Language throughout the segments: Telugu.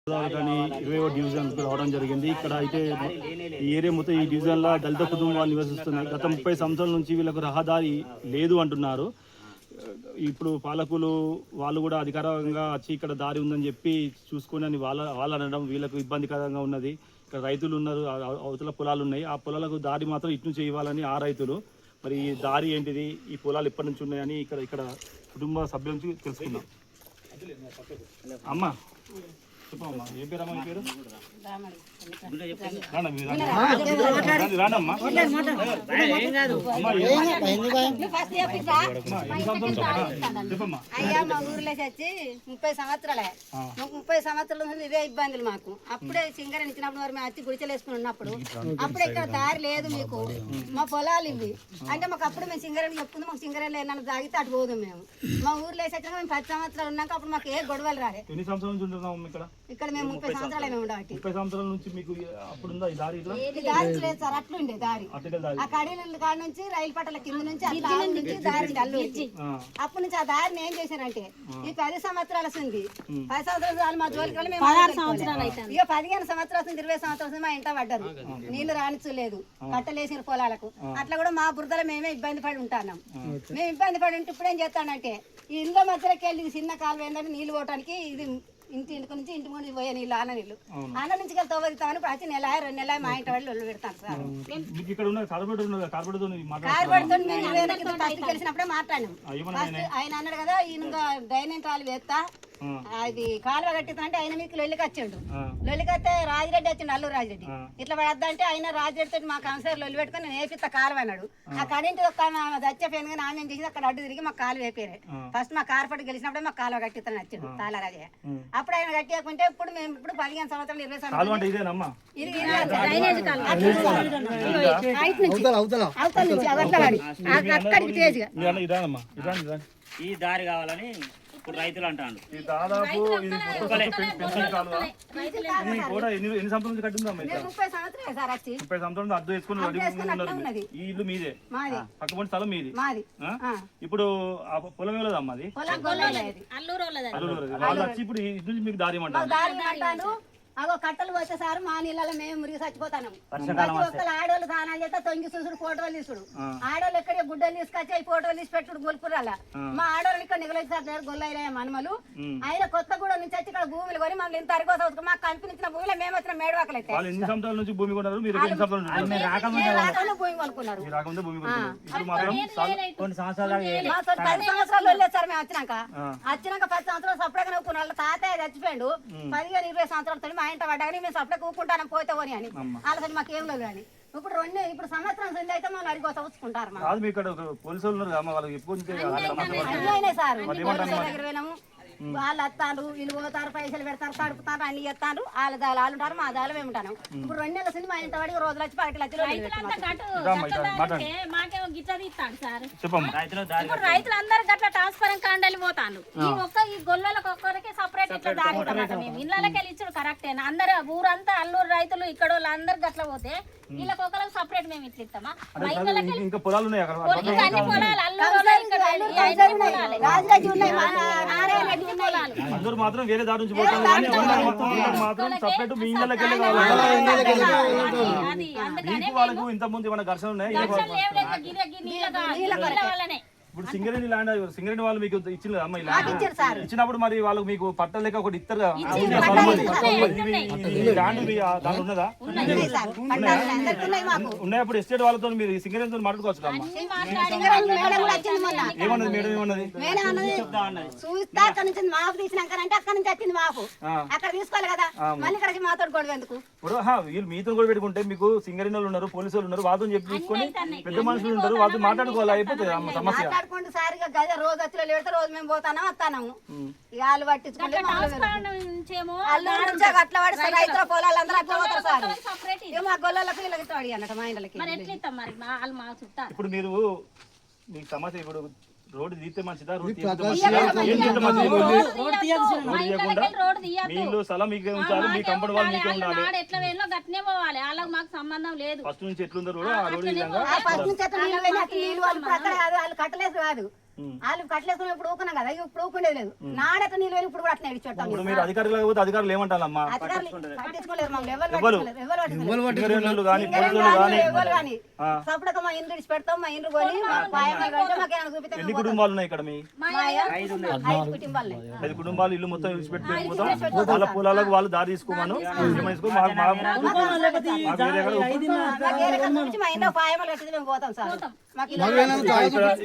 కానీ 20వ డివిజన్కు రావడం జరిగింది. ఇక్కడ అయితే ఈ ఏరియా మొత్తం ఈ డివిజన్లో దళిత కుటుంబాలు నివసిస్తున్నాయి. గత 30 సంవత్సరాల నుంచి వీళ్ళకు రహదారి లేదు అంటున్నారు. ఇప్పుడు పాలకులు వాళ్ళు కూడా అధికారంగా వచ్చి ఇక్కడ దారి ఉందని చెప్పి చూసుకొని అని వాళ్ళు అనడం వీళ్ళకు ఇబ్బందికరంగా ఉన్నది. ఇక్కడ రైతులు ఉన్నారు, అవతల పొలాలు ఉన్నాయి. ఆ పొలాలకు దారి మాత్రం ఇటు నుంచి ఇవ్వాలని ఆ రైతులు. మరి ఈ దారి ఏంటిది, ఈ పొలాలు ఎప్పటి నుంచి ఉన్నాయని ఇక్కడ కుటుంబ సభ్యుల నుంచి తెలుసుకుందాం. అమ్మ చెప్పమ్మా, ఏం పేరు అమ్మ? పేరు రానమ్మా. 30 సంవత్సరాలే 30 సంవత్సరాల నుంచి ఇదే ఇబ్బందులు మాకు. అప్పుడే సింగరేణి ఇచ్చినప్పుడు మరి మేము వచ్చి గుడిచెలు వేసుకుని ఉన్నప్పుడు అప్పుడే ఇక్కడ దారి లేదు మీకు, మా పొలాలు ఇవి అంటే మాకు అప్పుడు మేము సింగరేణి చెప్పుకుంది. మాకు సింగరేణి ఏమన్నా తాగితే అటు పోదు. మేము మా ఊర్లో వేసొచ్చినాక మేము 10 సంవత్సరాలు ఉన్నాక అప్పుడు మాకు ఏ గొడవలు రాలే. ఎన్ని సంవత్సరాల నుంచి ఉంటున్నాం ఇక్కడ? ఇక్కడ మేము 30 సంవత్సరాలు ఉండబట్టి. 30 సంవత్సరాల నుంచి మీకు అప్పుడుందా ఈ దారి? దారి లేదు సార్, అట్లుండే దారి. ఆ కడీల కాడ నుంచి రైలు పట్టాల కింద నుంచి దారి అల్లూరికి. అప్పటి నుంచి ఆ దారిని ఏం చేశారంటే ఈ 10 సంవత్సరాల ఉంది. 10 సంవత్సరాలు మా జోలికి ఇక 15 సంవత్సరాలు 20 సంవత్సరాలు 20 సంవత్సరాలు మా ఇంట పడ్డారు. నీళ్లు రానిచ్చలేదు, కట్టలేసిన పొలాలకు. అట్లా కూడా మా బురదలో మేమే ఇబ్బంది పడి ఉంటున్నాం. మేము ఇబ్బంది పడి ఉంటే ఇప్పుడు ఏం చేస్తానంటే ఈ ఇళ్ళ మధ్యలోకి వెళ్ళి చిన్న కాలువ ఏంటంటే నీళ్లు పోవటానికి ఇది ఇంటి నుంచి ఇంటి ముందు పోయే నీళ్ళు ఆన నీళ్ళు ఆన నుంచి తవ్వుతామని ప్రతి నెల 2 నెలలు మా ఇంటి వాళ్ళు ఒళ్ళు పెడతాను సార్. కార్బోర్డ్తో మేము కలిసినప్పుడే మాట్లాడినాం. ఆయన అన్నాడు కదా ఈయన డైనింగ్ హాల్ వేస్తా అది కాలువ కట్టిందంటే ఆయన మీకు లొల్లికి వచ్చిండు. లొల్లికి వస్తే రాజిరెడ్డి వచ్చిండు, అల్లు రాజిరెడ్డి. ఇట్లా పడద్దంటే ఆయన రాజిరెడ్డి మా కన్సర్ లొల్లి పెట్టుకుని నేను వేపిస్తా కాలువ అన్నాడు. ఆ కడింటి చచ్చిపోయింది కానీ ఆమె చేసి అక్కడ అడ్డు తిరిగి మాకు కాలువ వేపారు. ఫస్ట్ మా కార్పొరేట్ గెలిచినప్పుడే మాకు కాలువ కట్టిస్తాను వచ్చిండు తాళరాజయ్య. అప్పుడు ఆయన కట్టేయకుంటే ఇప్పుడు మేము ఇప్పుడు 15 సంవత్సరాలు 20 సంవత్సరాలు ఈ దారి కావాలని ఇప్పుడు రైతులు అంటారు. దాదాపు ఎన్ని సంవత్సరాల నుంచి కట్టిందమ్మా? 30 సంవత్సరాలు సార్ వచ్చి 30 సంవత్సరాలు అర్థం చేసుకుని ఈ ఇల్లు మీదే, పక్కపడి స్థలం మీది. ఇప్పుడు ఆ పొలం వెళ్ళదమ్మా, అది అల్లూరు వాళ్ళు వచ్చి ఇప్పుడు ఇటు నుంచి మీకు దారి ఇవ్వమంటారు. అగో కట్టలు పోతే సార్ మా నీళ్ళలో మేము మురిగి చచ్చిపోతాను. ఒక్కరు ఆడవాళ్ళు స్నానాలు చేస్తే తొంగి చూసుడు ఫోటోలు తీసుడు. ఆడవాళ్ళు ఎక్కడ గుడ్డలు తీసుకొచ్చి ఈ ఫోటోలు తీసి పెట్టుడు గొలుపురాల. మా ఆడవాళ్ళు ఇక్కడ నిగలొచ్చారు గొల్లయ్య మనమలు. ఆయన కొత్తగూడెం నుంచి వచ్చి ఇక్కడ భూములు కొని మమ్మల్ని ఇంత అరికోసం మాకు కనిపించిన భూమిలో మేము వచ్చిన మేడవాకలు అయితే భూమి కొనుక్కున్నారు. 10 సంవత్సరాలు వెళ్ళలేదు సార్. మేము వచ్చినాక 10 సంవత్సరాలు సపరేట్గా నవ్వుకున్నారు. తాతయ్య చచ్చిపోయాడు 15-20 సంవత్సరాలతో మా ఇంట పడ్డా కానీ మేము సపరేట్ ఊపుకుంటాను పోతామని అని వాళ్ళ మాకేం లేదు. కానీ ఇప్పుడు సంవత్సరం సంది అయితే మనం అడిగి వచ్చుకుంటారు. వాళ్ళు వస్తారు, వీళ్ళు పోతారు, పైసలు పెడతారు, తడుపుతారు, అన్ని చేస్తారు. వాళ్ళ దాలు ఉంటారు, మా దాలు మేము ఉంటాను. ఇప్పుడు 2 నెలల నుంచి మా ఇంట పడి రోజులు వచ్చి 10 లక్షలు మాకేమో గిట్ల తీస్తాడు సార్. ఇప్పుడు రైతులందరూ గట్ల ట్రాన్స్ఫర్ కాండలి పోతాను. ఈ గొల్లలకు ఒక్కరికి సపరేట్ ఇట్లా దారి ఇస్తామట. మేము ఇళ్ళకి వెళ్ళి ఇచ్చుడు కరెక్టేనా? అందరు ఊరంతా అల్లూరు రైతులు ఇక్కడ వాళ్ళు అందరు గట్ల పోతే వీళ్ళకి ఒకరికి సపరేట్ మేము ఇట్లా ఇస్తామా? ఇంకా పొలాలు ఉన్నాయి అక్కడ, అన్ని పొలాలు అల్లూరు అందరూ మాత్రం వేరే దారి నుంచి పోతారు. మాత్రం సపరేట్ మీ ఇళ్ళకి వెళ్ళి వాళ్ళకు ఇంత ముందు ఏమైనా ఘర్షణ ఉన్నాయి? ఇప్పుడు సింగరేణి ల్యాండ్ సింగరేణి వాళ్ళు మీకు ఇచ్చింది అమ్మ ఇచ్చినప్పుడు మరి వాళ్ళు మీకు పట్టలేక ఒకటి ఇస్తారు దాని ఉన్నదా? ఉన్నాయి. అప్పుడు ఎస్టేట్ వాళ్ళతో మీరు సింగరేణితో మాట్లాడుకోవచ్చు అమ్మ. ఏమన్నది మేడం? ఏమన్నది? మాపు తీసినాకంటే అక్కడ నుంచి వచ్చింది మాపు అక్కడ తీసుకోవాలి కదా, మళ్ళీ ఇక్కడికి మాతో గొడవ ఎందుకు? ఇప్పుడు వీళ్ళు మీతో కూడా పెట్టుకుంటే మీకు సింగరేణి వాళ్ళు ఉన్నారు, పోలీసు వాళ్ళు ఉన్నారు, వాళ్ళతో చెప్పి తీసుకొని పెద్ద మనుషులు ఉంటారు, వాళ్ళతో మాట్లాడుకోవాలి. అయిపోతుంది అమ్మ సమస్య. సారిగా గదే రోజు వచ్చి పెడితే రోజు మేము పోతాను వస్తాము. వాళ్ళు పట్టించుకుంటే అట్లా పడి రైతుల పొలాలు అందరూ అట్లా పోతారు సార్. మా గొల్లలకు వీళ్ళకి అడిగి అన్నట్టు మా ఇంట్లోకి. ఇప్పుడు మీరు మీకు సమస్య ఇప్పుడు రోడ్డు తీస్తే మంచిదా? మీరు స్థలం మీకే ఉంచాలి, మీ కంపెనీ వాళ్ళు మీకే ఉండాలి. ఫస్ట్ నుంచి ఎట్లుందో రోడ్డు ఆ రోడ్డు వాళ్ళు కట్టలేదు కాదు వాళ్ళు కట్టలేసుకుని ఇప్పుడు ఊకున్నాం కదా ఇప్పుడు ఊకుండేది లేదు నాడట నీళ్ళు ఇప్పుడు కూడా అట్లా ఇడిచిపెట్టాం ఇప్పుడు మీరు అధికారులు లేకపోతే అధికారులు ఏమంటారమ్మా అధికారులు పట్టించుకోలేరు మమ్మల్ని ఎవరు సింగరేణులు కానీ పోలీసులు కానీ కానీ సపడక మా ఇండ్లు ఇడిచి పెడతాం మా ఇండ్లు కొని పాయమని కంటే మాకు ఏమైనా చూపిస్తాం ఎన్ని కుటుంబాలు ఉన్నాయి ఇక్కడ మీ 5 కుటుంబాలు 5 కుటుంబాలు ఇల్లు మొత్తం విడిచిపెట్టి వెళ్ళిపోతాం వాళ్ళ పొలాలకు వాళ్ళు దారి తీసుకోమను మా ఇంట్లో పాయమలు కట్టింది మేము పోతాం సార్ మాకు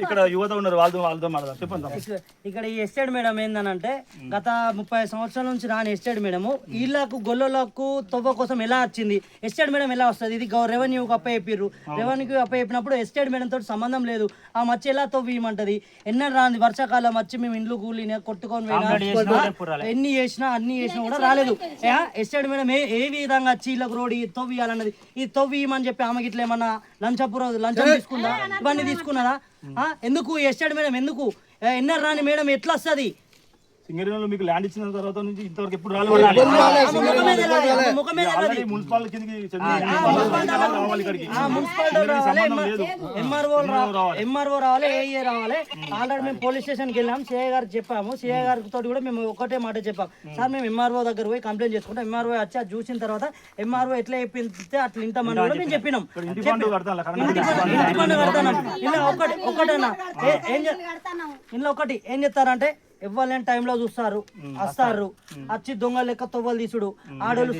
ఇక్కడ యువత ఉన్నారు వాళ్ళతో మాట్లాడదాం చెప్పండి. ఇక్కడ ఈ ఎస్టేట్ మేడం ఏందనంటే గత 30 సంవత్సరాల నుంచి రాని ఎస్టేట్ మేడము వీళ్ళకు గొల్లలకు తవ్వ కోసం ఎలా వచ్చింది ఎస్టేట్ మేడం ఎలా వస్తుంది ఇది రెవెన్యూకి అప్పయ్యారు రెవెన్యూకి అప్పయ్యినప్పుడు ఎస్టేట్ మేడం తోటి సంబంధం లేదు ఆ మచ్చి ఎలా తవ్వియమంటది ఎన్నడూ రాంది వర్షాకాలం వచ్చి మేము ఇండ్లు కూలిన కొట్టుకొని ఎన్ని చేసినా అన్ని చేసినా కూడా రాలేదు ఎస్టేట్ మేడం ఏ విధంగా వచ్చి వీళ్ళకి రోడ్ తవ్వియాలన్నది ఈ తవ్వియమని చెప్పి ఆమెకి ఇట్లా ఏమన్నా లంచం తీసుకుందా ఇవన్నీ తీసుకున్నారా ఎందుకు ఎస్టేట్ మేడం ఎందుకు ఎన్నర్ రాని మేడం ఎట్లా వస్తుంది సింగరేణిలో మీకు ల్యాండ్ ఇచ్చిన తర్వాత నుంచి ఇంతవరకు ఎప్పుడు మున్సిపల్ ఎంఆర్ఓ రావాలి ఏఏ రావాలి ఆల్రెడీ మేము పోలీస్ స్టేషన్కి వెళ్ళాం సిఐ గారికి చెప్పాము సిఐ గారితో కూడా మేము ఒకటే మాట చెప్పాం సార్ మేము ఎంఆర్ఓ దగ్గర పోయి కంప్లైంట్ చేసుకుంటాం ఎంఆర్ఓ వచ్చి అది చూసిన తర్వాత ఎంఆర్ఓ ఎట్లా చెప్పింటే అట్లా ఇంతమంది కూడా మేము చెప్పినాం ఇంటి పన్ను కడతాం ఇలా ఒకటేనా ఇంట్లో ఒకటి ఏం చెప్తారంటే ఇవ్వాలని టైంలో చూస్తారు వస్తారు వచ్చి దొంగ లెక్క తొవ్వలు తీసుడు ఆడోళ్ళు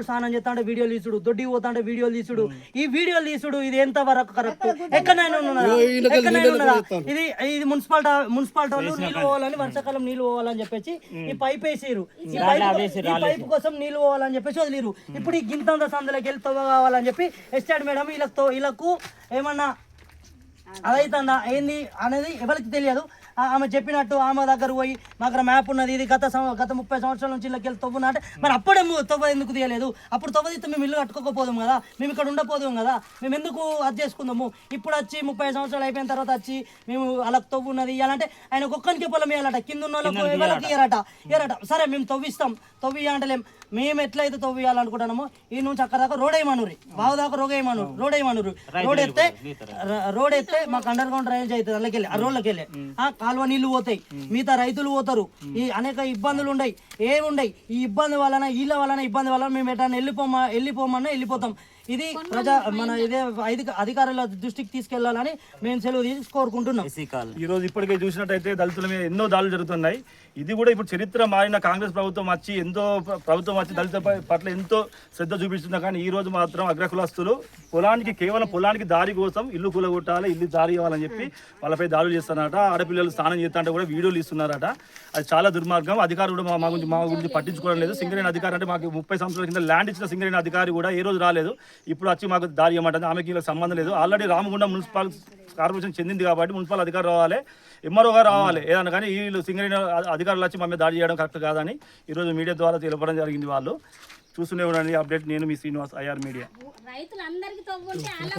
స్నానం చేస్తా అంటే వీడియోలు తీసుడు దొడ్డికి పోతా అంటే వీడియోలు తీసుడు ఈ వీడియోలు తీసుడు ఇది ఎంత వరకు కరెక్ట్ ఎక్కడైనా ఉన్నదా ఇది మున్సిపాలిటీ వాళ్ళు నీళ్ళు పోవాలని వర్షాకాలం నీళ్ళు పోవాలని చెప్పేసి ఈ పైప్ వేసిరు ఈ పైప్ కోసం నీళ్ళు పోవాలని చెప్పేసి వదిలేరు ఇప్పుడు ఈ గింతంత సందులోకి వెళ్ళి తొవ్వ కావాలని చెప్పి ఎస్టేట్ మేడం వీళ్ళకు ఏమన్నా అదైతుందా ఏంది అనేది ఎవరికి తెలియదు ఆమె చెప్పినట్టు ఆమె దగ్గర పోయి మాకు మ్యాప్ ఉన్నది ఇది గత 30 సంవత్సరాల నుంచి ఇళ్ళకి వెళ్ళి తవ్వునా అంటే మరి అప్పుడే తవ్వ ఎందుకు తీయలేదు అప్పుడు తవ్వ తీస్తే మేము ఇల్లు కట్టుకోకపోదాం కదా మేము ఇక్కడ ఉండపోదాం కదా మేము ఎందుకు అది చేసుకుందాము ఇప్పుడు వచ్చి 30 సంవత్సరాలు అయిపోయిన తర్వాత వచ్చి మేము అలా తవ్వు ఉన్నది ఇవ్వాలంటే ఆయన ఒక్కరికి పొలం ఇవ్వాలట కింద ఉన్న వాళ్ళకి ఎవరికి ఇయ్యరట సరే మేము తవ్విస్తాం తవ్వియాలంటలేం మేము ఎట్లయితే తవ్వియాలనుకుంటున్నామో ఈ నుంచి అక్కడ దాకా రోడ్ వేయమనురి బావు దాకా రోడ్ వేయమనురు రోడ్ ఎత్తే మాకు అండర్ గ్రౌండ్ డ్రైనేజ్ అవుతుంది అందులోకి ఆ రోడ్లకి వెళ్ళి కాలువ నీళ్లు పోతాయి మిగతా రైతులు పోతారు ఈ అనేక ఇబ్బందులు ఉన్నాయి ఏముండయి ఈ ఇబ్బంది వలన వీళ్ళ వలన ఇబ్బంది వలన మేము ఎట్లా వెళ్ళిపోమన్నా వెళ్ళిపోతాం ఇది మన ఇదే అధికారుల దృష్టికి తీసుకెళ్లాలని మేము సెలవు తీసి కోరుకుంటున్నాం. ఈ రోజు ఇప్పటికే చూసినట్టయితే దళితుల మీద ఎన్నో దాడులు జరుగుతున్నాయి. ఇది కూడా ఇప్పుడు చరిత్ర మారిన కాంగ్రెస్ ప్రభుత్వం వచ్చి దళిత పట్ల ఎంతో శ్రద్ధ చూపిస్తుంది. కానీ ఈ రోజు మాత్రం అగ్రకులస్తులు కేవలం పొలానికి దారి కోసం ఇల్లు కూలగొట్టాలి ఇల్లు దారి ఇవ్వాలని చెప్పి వాళ్ళపై దాడులు చేస్తున్నారట. ఆడపిల్లలు స్నానం చేస్తుంటే కూడా వీడియోలు ఇస్తున్నారట. అది చాలా దుర్మార్గం. అధికారులు కూడా మా గురించి పట్టించుకోవడం లేదు. సింగరేణి అధికారి అంటే మాకు 30 సంవత్సరాల కింద ల్యాండ్ ఇచ్చిన సింగరేణి అధికారి కూడా ఏ రోజు రాలేదు. ఇప్పుడు వచ్చి మాకు దారి ఇవ్వమంటుంది. ఆమెకి ఇలా సంబంధం లేదు. ఆల్రెడీ రామగుండం మున్సిపల్ కార్పొరేషన్ చెందింది కాబట్టి మున్సిపల్ అధికారులు రావాలి ఎంఆర్ఓ గారు రావాలి ఏదన్నా కానీ వీళ్ళు సింగరేణి అధికారులు వచ్చి మా మీద దాడి చేయడం కరెక్ట్ కాదని ఈరోజు మీడియా ద్వారా తెలపడం జరిగింది. వాళ్ళు చూస్తూనే ఉండండి అప్డేట్. నేను మీ శ్రీనివాస్, IR మీడియా.